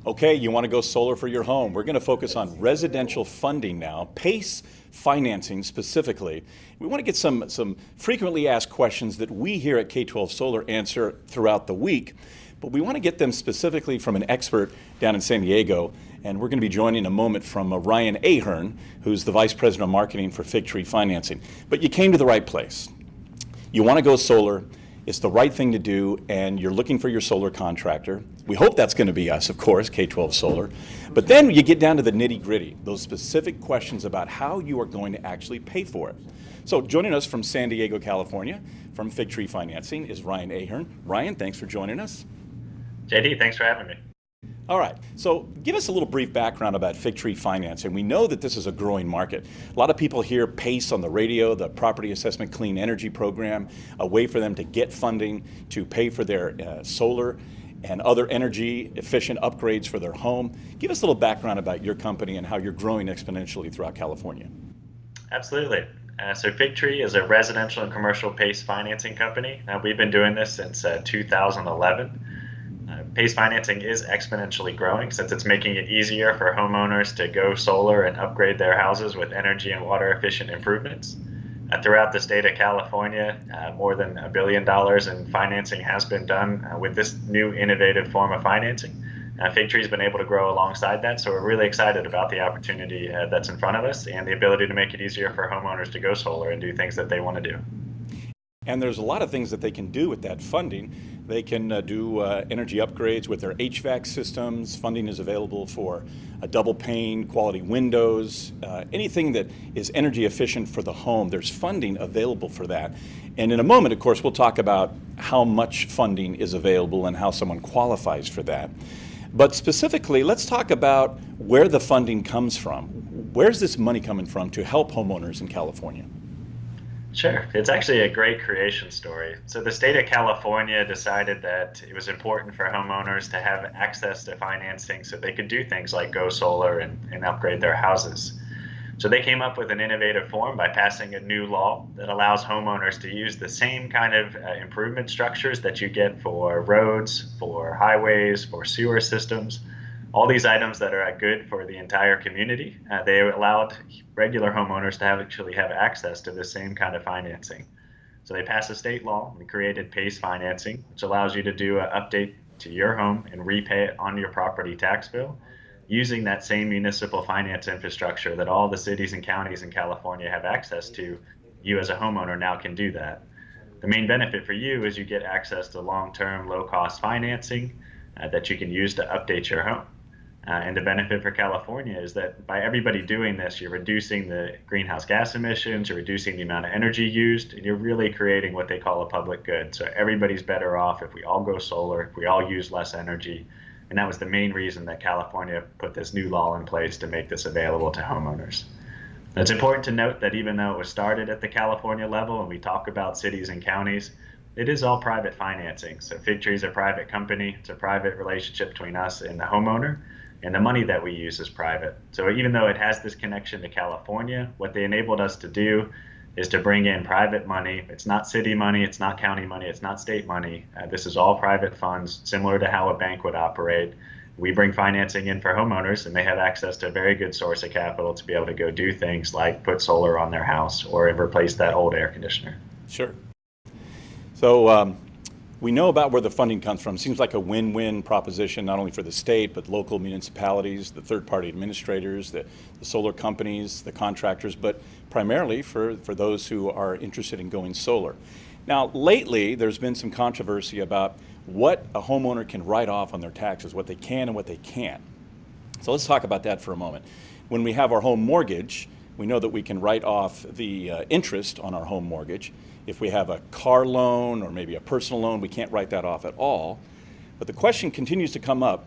Okay, you want to go solar for your home. We're going to focus on residential funding now, PACE financing specifically. We want to get some frequently asked questions that we here at K-12 Solar answer throughout the week, but we want to get them specifically from an expert down in San Diego. And we're going to be joined in a moment from Ryan Ahearn, who's the Vice President of Marketing for Fig Tree Financing. But you came to the right place. You want to go solar. It's the right thing to do, and you're looking for your solar contractor. We hope that's going to be us, of course, K-12 Solar. But then you get down to the nitty-gritty, those specific questions about how you are going to actually pay for it. So joining us from San Diego, California, from Fig Tree Financing is Ryan Ahearn. Ryan, thanks for joining us. JD, thanks for having me. All right, so give us a little brief background about Fig Tree Financing. We know that this is a growing market. A lot of people hear PACE on the radio, the Property Assessment Clean Energy Program, a way for them to get funding to pay for their solar and other energy efficient upgrades for their home. Give us a little background about your company and how you're growing exponentially throughout California. Absolutely. So Fig Tree is a residential and commercial PACE financing company. We've been doing this since 2011. PACE financing is exponentially growing since it's making it easier for homeowners to go solar and upgrade their houses with energy and water efficient improvements. Throughout the state of California, more than $1 billion in financing has been done with this new innovative form of financing. Fig Tree's been able to grow alongside that, so we're really excited about the opportunity that's in front of us and the ability to make it easier for homeowners to go solar and do things that they want to do. And there's a lot of things that they can do with that funding. They can do energy upgrades with their HVAC systems. Funding is available for a double pane, quality windows, anything that is energy efficient for the home. There's funding available for that. And in a moment, of course, we'll talk about how much funding is available and how someone qualifies for that. But specifically, let's talk about where the funding comes from. Where's this money coming from to help homeowners in California? Sure. It's actually a great creation story. So the state of California decided that it was important for homeowners to have access to financing so they could do things like go solar and upgrade their houses. So they came up with an innovative form by passing a new law that allows homeowners to use the same kind of improvement structures that you get for roads, for highways, for sewer systems. All these items that are good for the entire community, they allowed regular homeowners to actually have access to the same kind of financing. So they passed a state law and created PACE financing, which allows you to do an update to your home and repay it on your property tax bill using that same municipal finance infrastructure that all the cities and counties in California have access to. You as a homeowner now can do that. The main benefit for you is you get access to long-term, low-cost financing that you can use to update your home. And the benefit for California is that by everybody doing this, you're reducing the greenhouse gas emissions, you're reducing the amount of energy used, and you're really creating what they call a public good. So everybody's better off if we all go solar, if we all use less energy. And that was the main reason that California put this new law in place to make this available to homeowners. It's important to note that even though it was started at the California level and we talk about cities and counties, it is all private financing. So Fig Tree is a private company. It's a private relationship between us and the homeowner. And the money that we use is private. So even though it has this connection to California, what they enabled us to do is to bring in private money. It's not city money, it's not county money, it's not state money. This is all private funds, similar to how a bank would operate. We bring financing in for homeowners, and they have access to a very good source of capital to be able to go do things like put solar on their house or replace that old air conditioner. Sure. So we know about where the funding comes from. It seems like a win-win proposition, not only for the state, but local municipalities, the third-party administrators, the solar companies, the contractors, but primarily for those who are interested in going solar. Now, lately, there's been some controversy about what a homeowner can write off on their taxes, what they can and what they can't. So let's talk about that for a moment. When we have our home mortgage, we know that we can write off the interest on our home mortgage. If we have a car loan or maybe a personal loan, we can't write that off at all. But the question continues to come up,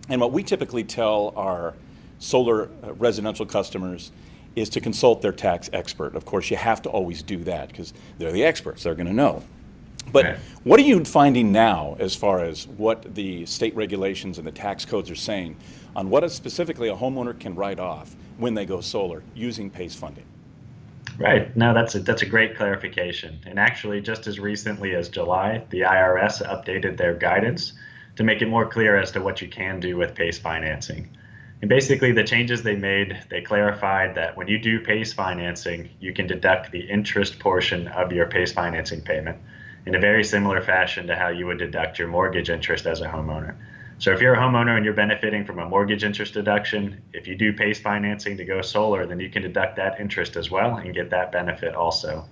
and what we typically tell our solar residential customers is to consult their tax expert. Of course, you have to always do that because they're the experts, they're going to know. But Okay. What are you finding now as far as what the state regulations and the tax codes are saying on what specifically a homeowner can write off when they go solar using PACE funding? Right. No, that's a great clarification. And actually, just as recently as July, the IRS updated their guidance to make it more clear as to what you can do with PACE financing. And basically, the changes they made, they clarified that when you do PACE financing, you can deduct the interest portion of your PACE financing payment in a very similar fashion to how you would deduct your mortgage interest as a homeowner. So if you're a homeowner and you're benefiting from a mortgage interest deduction, if you do PACE financing to go solar, then you can deduct that interest as well and get that benefit also.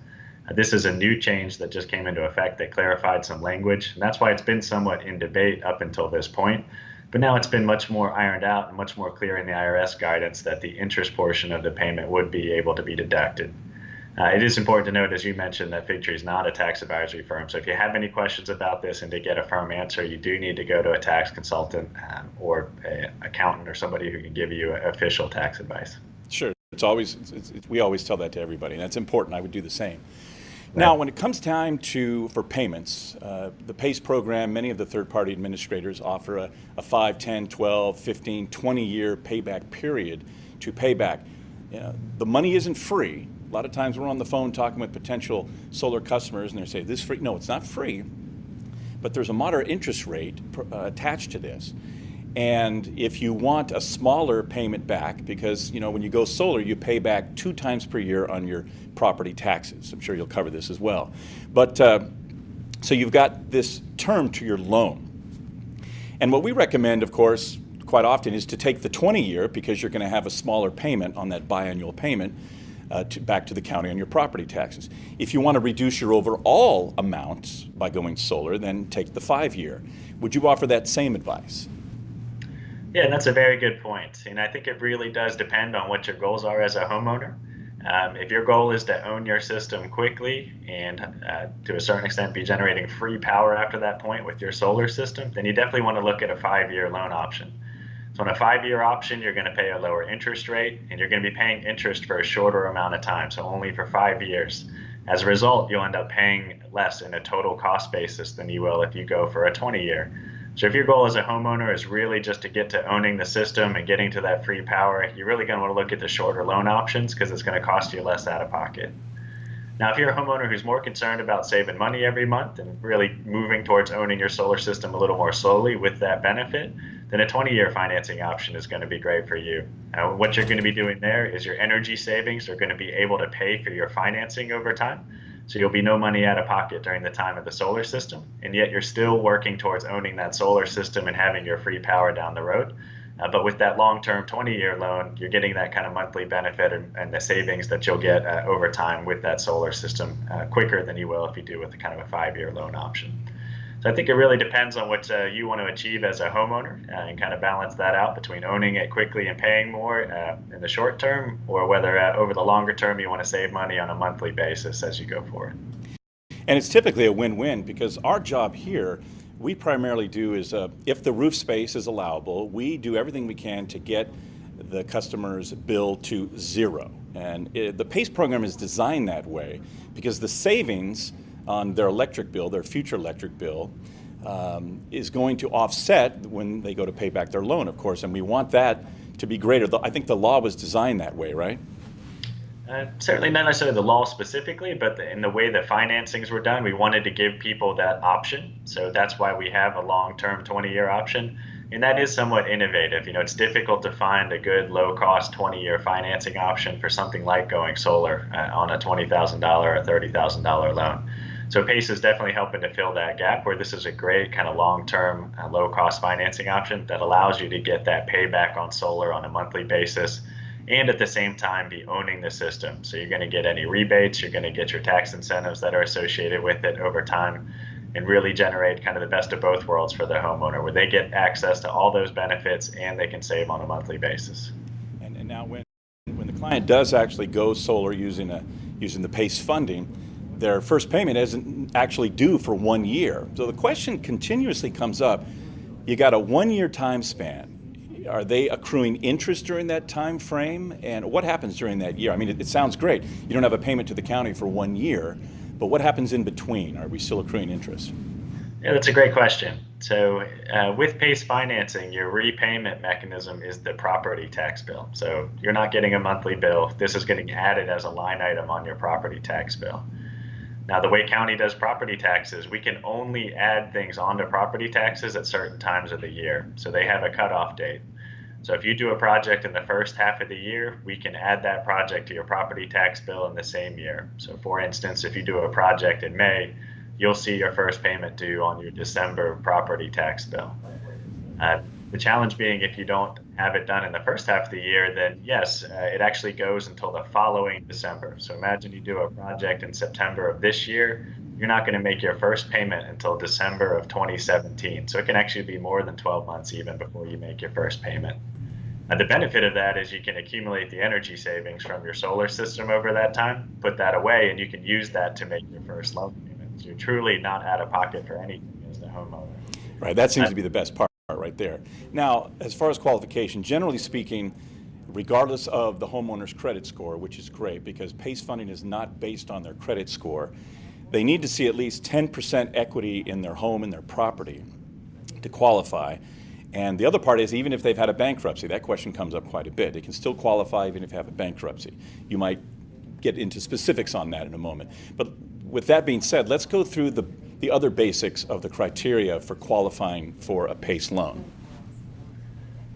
This is a new change that just came into effect that clarified some language, and that's why it's been somewhat in debate up until this point. But now it's been much more ironed out and much more clear in the IRS guidance that the interest portion of the payment would be able to be deducted. It is important to note, as you mentioned, that Figtree is not a tax advisory firm. So if you have any questions about this and to get a firm answer, you do need to go to a tax consultant or an accountant or somebody who can give you official tax advice. Sure. We always tell that to everybody, and that's important. I would do the same. Right. Now, when it comes time for payments, the PACE program, many of the third-party administrators offer a 5, 10, 12, 15, 20-year payback period to pay back. The money isn't free. A lot of times we're on the phone talking with potential solar customers, and they say, "This free?" No, it's not free, but there's a moderate interest rate attached to this. And if you want a smaller payment back, because when you go solar, you pay back 2 times per year on your property taxes. I'm sure you'll cover this as well. But so you've got this term to your loan. And what we recommend, of course, quite often is to take the 20-year, because you're going to have a smaller payment on that biannual payment back to the county on your property taxes. If you want to reduce your overall amount by going solar, then take the 5-year. Would you offer that same advice? Yeah, that's a very good point. And I think it really does depend on what your goals are as a homeowner. If your goal is to own your system quickly and to a certain extent be generating free power after that point with your solar system, then you definitely want to look at a 5-year loan option. So on a 5-year option, you're going to pay a lower interest rate, and you're going to be paying interest for a shorter amount of time, so only for 5 years. As a result, you'll end up paying less in a total cost basis than you will if you go for a 20-year. So if your goal as a homeowner is really just to get to owning the system and getting to that free power, you're really going to want to look at the shorter loan options because it's going to cost you less out of pocket. Now, if you're a homeowner who's more concerned about saving money every month and really moving towards owning your solar system a little more slowly with that benefit, then a 20-year financing option is going to be great for you. Now, what you're going to be doing there is your energy savings are going to be able to pay for your financing over time. So you'll be no money out of pocket during the time of the solar system, and yet you're still working towards owning that solar system and having your free power down the road. But with that long-term 20-year loan, you're getting that kind of monthly benefit and the savings that you'll get over time with that solar system quicker than you will if you do with a kind of a 5-year loan option. So I think it really depends on what you want to achieve as a homeowner and kind of balance that out between owning it quickly and paying more in the short term, or whether over the longer term you want to save money on a monthly basis as you go forward. And it's typically a win-win, because our job here, we primarily do is if the roof space is allowable, we do everything we can to get the customer's bill to zero. And the PACE program is designed that way because the savings on their electric bill, their future electric bill, is going to offset when they go to pay back their loan, of course, and we want that to be greater. I think the law was designed that way, right? Certainly not necessarily the law specifically, but in the way that financings were done, we wanted to give people that option. So that's why we have a long-term 20-year option. And that is somewhat innovative. It's difficult to find a good low-cost 20-year financing option for something like going solar on a $20,000 or $30,000 loan. So PACE is definitely helping to fill that gap, where this is a great kind of long-term, low-cost financing option that allows you to get that payback on solar on a monthly basis, and at the same time be owning the system. So you're going to get any rebates, you're going to get your tax incentives that are associated with it over time, and really generate kind of the best of both worlds for the homeowner, where they get access to all those benefits and they can save on a monthly basis. And now when the client does actually go solar using the PACE funding, their first payment isn't actually due for 1 year. So the question continuously comes up, you got a 1-year time span. Are they accruing interest during that time frame? And what happens during that year? I mean, it sounds great. You don't have a payment to the county for 1 year, but what happens in between? Are we still accruing interest? Yeah, that's a great question. So, with PACE financing, your repayment mechanism is the property tax bill. So, you're not getting a monthly bill. This is getting added as a line item on your property tax bill. Now, the way county does property taxes, we can only add things onto property taxes at certain times of the year. So, they have a cutoff date. So, if you do a project in the first half of the year, we can add that project to your property tax bill in the same year. So, for instance, if you do a project in May, you'll see your first payment due on your December property tax bill. Uh, the challenge being, if you don't have it done in the first half of the year, then yes, it actually goes until the following December. So imagine you do a project in September of this year, you're not going to make your first payment until December of 2017. So it can actually be more than 12 months even before you make your first payment. The benefit of that is you can accumulate the energy savings from your solar system over that time, put that away, and you can use that to make your first loan payment. So you're truly not out of pocket for anything as the homeowner. Right, that seems Uh, to be the best part right there. Now, as far as qualification, generally speaking, regardless of the homeowner's credit score, which is great because PACE funding is not based on their credit score, they need to see at least 10% equity in their home and their property to qualify. And the other part is, even if they've had a bankruptcy, that question comes up quite a bit. They can still qualify even if they have a bankruptcy. You might get into specifics on that in a moment. But with that being said, let's go through the other basics of the criteria for qualifying for a PACE loan.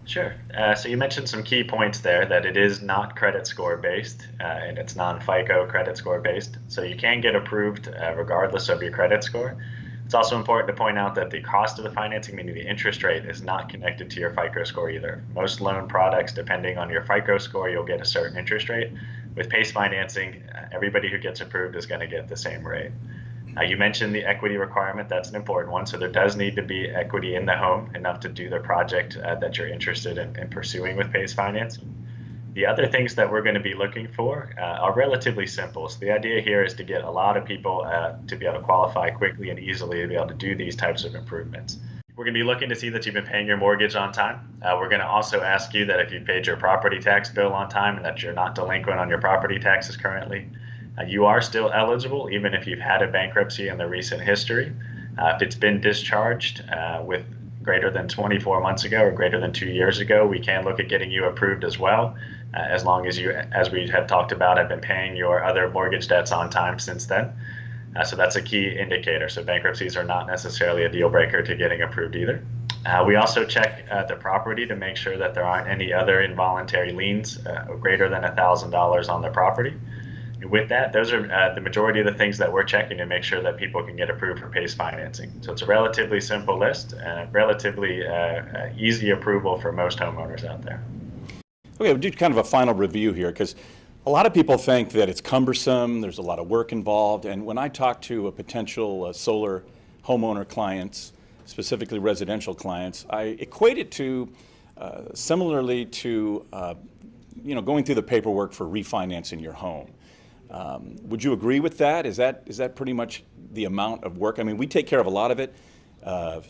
Sure. So you mentioned some key points there that it is not credit score based and it's non-FICO credit score based. So you can get approved regardless of your credit score. It's also important to point out that the cost of the financing, meaning the interest rate, is not connected to your FICO score either. Most loan products, depending on your FICO score, you'll get a certain interest rate. With PACE financing, everybody who gets approved is going to get the same rate. You mentioned the equity requirement. That's an important one. So there does need to be equity in the home, enough to do the project that you're interested in pursuing with PACE financing. The other things that we're going to be looking for are relatively simple. So the idea here is to get a lot of people to be able to qualify quickly and easily to be able to do these types of improvements. We're going to be looking to see that you've been paying your mortgage on time. We're going to also ask you that if you paid your property tax bill on time and that you're not delinquent on your property taxes currently. You are still eligible even if you've had a bankruptcy in the recent history. If it's been discharged with greater than 24 months ago or greater than 2 years ago, we can look at getting you approved as well, as long as you, as we have talked about, have been paying your other mortgage debts on time since then. So that's a key indicator. So bankruptcies are not necessarily a deal breaker to getting approved either. We also check the property to make sure that there aren't any other involuntary liens greater than $1,000 on the property. With that, those are the majority of the things that we're checking to make sure that people can get approved for PACE financing. So it's a relatively simple list and relatively easy approval for most homeowners out there. Okay, we'll do kind of a final review here because a lot of people think that it's cumbersome, there's a lot of work involved, and when I talk to a potential solar homeowner clients, specifically residential clients, I equate it to similarly to going through the paperwork for refinancing your home. Would you agree with that? Is that pretty much the amount of work? I mean, we take care of a lot of it.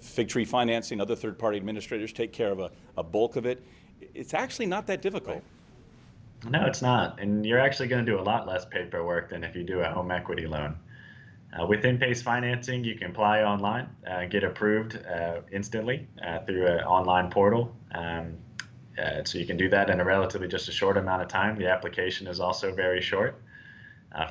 Fig Tree Financing, other third-party administrators take care of a bulk of it. It's actually not that difficult. No, it's not. And you're actually going to do a lot less paperwork than if you do a home equity loan. Within PACE financing, you can apply online, get approved instantly through an online portal. So you can do that in a relatively just a short amount of time. The application is also very short.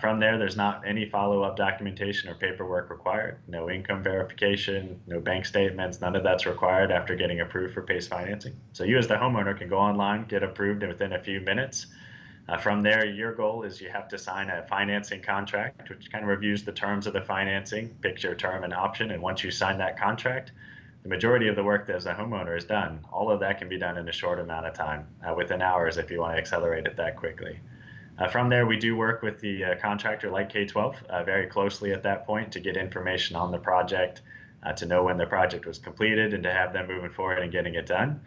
From there, there's not any follow-up documentation or paperwork required. No income verification, no bank statements, none of that's required after getting approved for PACE financing. So you as the homeowner can go online, get approved within a few minutes. From there, your goal is you have to sign a financing contract, which kind of reviews the terms of the financing, picks your term and option, and once you sign that contract, the majority of the work that as a homeowner is done. All of that can be done in a short amount of time, within hours if you want to accelerate it that quickly. From there, we do work with the contractor like K-12 very closely at that point to get information on the project, to know when the project was completed and to have them moving forward and getting it done.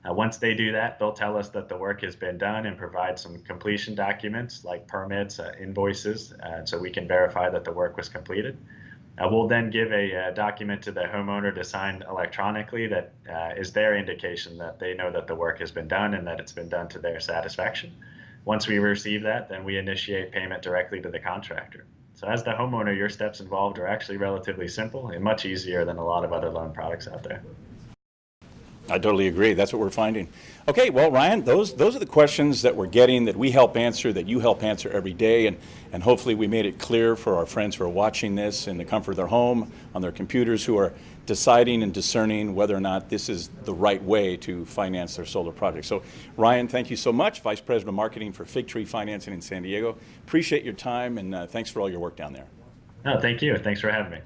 Once they do that, they'll tell us that the work has been done and provide some completion documents like permits, invoices, so we can verify that the work was completed. We'll then give a document to the homeowner to sign electronically that is their indication that they know that the work has been done and that it's been done to their satisfaction. Once we receive that, then we initiate payment directly to the contractor. So as the homeowner, your steps involved are actually relatively simple and much easier than a lot of other loan products out there. I totally agree. That's what we're finding. Okay, well, Ryan, those are the questions that we're getting, that we help answer, that you help answer every day, and hopefully we made it clear for our friends who are watching this in the comfort of their home, on their computers, who are deciding and discerning whether or not this is the right way to finance their solar project. So, Ryan, thank you so much, Vice President of Marketing for Fig Tree Financing in San Diego. Appreciate your time, and thanks for all your work down there. No, thank you. Thanks for having me.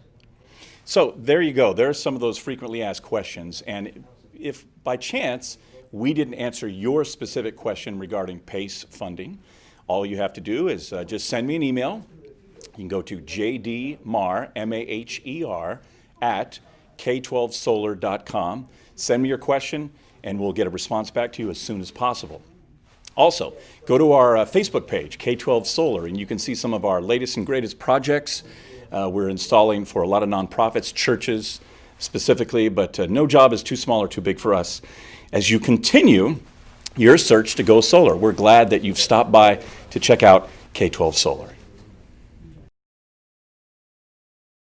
So there you go. There are some of those frequently asked questions, and if by chance we didn't answer your specific question regarding PACE funding, all you have to do is just send me an email. You can go to jdmaher, M-A-H-E-R, at k12solar.com. Send me your question, and we'll get a response back to you as soon as possible. Also, go to our Facebook page, K12 Solar, and you can see some of our latest and greatest projects. We're installing for a lot of nonprofits, churches, specifically, but no job is too small or too big for us. As you continue your search to go solar, we're glad that you've stopped by to check out K12 Solar.